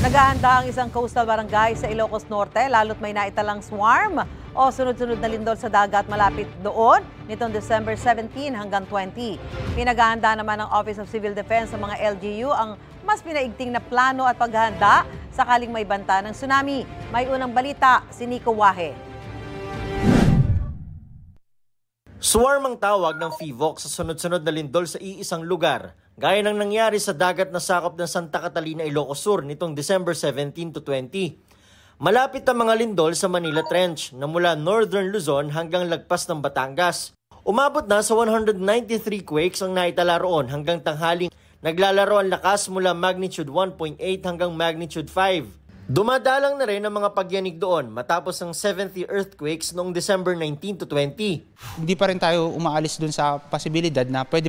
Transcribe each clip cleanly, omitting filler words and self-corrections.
Naghahanda ang isang coastal barangay sa Ilocos Norte lalo't may naitalang swarm o sunod-sunod na lindol sa dagat malapit doon nitong December 17 hanggang 20. Pinaghahanda naman ng Office of Civil Defense sa mga LGU ang mas pinaigting na plano at paghahanda sakaling may banta ng tsunami. May unang balita si Nico Wahe. Swarm ang tawag ng FIVOC sa sunod-sunod na lindol sa iisang lugar, gaya ng nangyari sa dagat na sakop ng Santa Catalina, Ilocos Sur nitong December 17 to 20. Malapit ang mga lindol sa Manila Trench na mula Northern Luzon hanggang lagpas ng Batangas. Umabot na sa 193 quakes ang naitala roon hanggang tanghaling naglalaro ang lakas mula magnitude 1.8 hanggang magnitude 5. Dumadalang na rin ang mga pagyanig doon matapos ang 70 earthquakes noong December 19 to 20. Hindi pa rin tayo umaalis dun sa posibilidad na pwede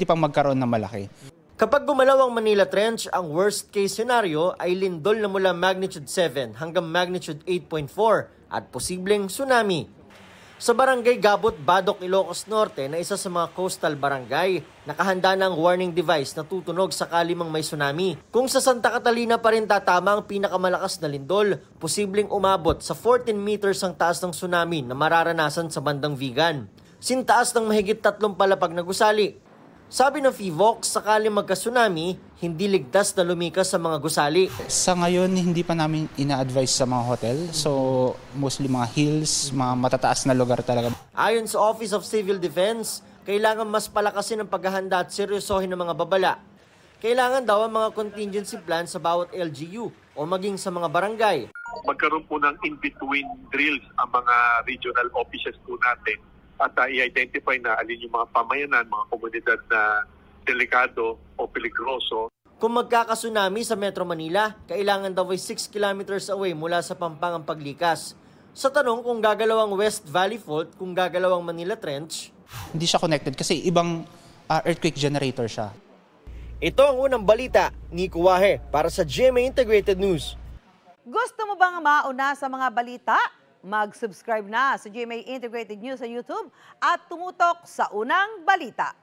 pang magkaroon ng malaki. Kapag gumalaw ang Manila Trench, ang worst case scenario ay lindol na mula magnitude 7 hanggang magnitude 8.4 at posibleng tsunami. Sa barangay Gabot, Badok, Ilocos Norte na isa sa mga coastal barangay, nakahanda na ang warning device na tutunog sakali mang may tsunami. Kung sa Santa Catalina pa rin tatama ang pinakamalakas na lindol, posibleng umabot sa 14 meters ang taas ng tsunami na mararanasan sa bandang Vigan. Sintaas ng mahigit 3 palapag na gusali. Sabi ng FIVOC, sakali magka-tsunami, hindi ligtas na lumikas sa mga gusali. Sa ngayon, hindi pa namin ina-advise sa mga hotel. So, mostly mga hills, mga matataas na lugar talaga. Ayon sa Office of Civil Defense, kailangan mas palakasin ang paghahanda at seryosohin ng mga babala. Kailangan daw ang mga contingency plan sa bawat LGU o maging sa mga barangay. Magkaroon po ng in-between drills ang mga regional offices po natin at i-identify na alin yung mga pamayanan, mga komunidad na delikado o peligroso. Kung magkakasunami sa Metro Manila, kailangan daw ay 6 kilometers away mula sa Pampang ang paglikas. Sa tanong kung gagalaw ang West Valley Fault, kung gagalaw ang Manila Trench, hindi siya connected kasi ibang earthquake generator siya. Ito ang unang balita, Nico Wahe, para sa GMA Integrated News. Gusto mo bang mauna sa mga balita? Mag-subscribe na sa GMA Integrated News sa YouTube at tumutok sa unang balita.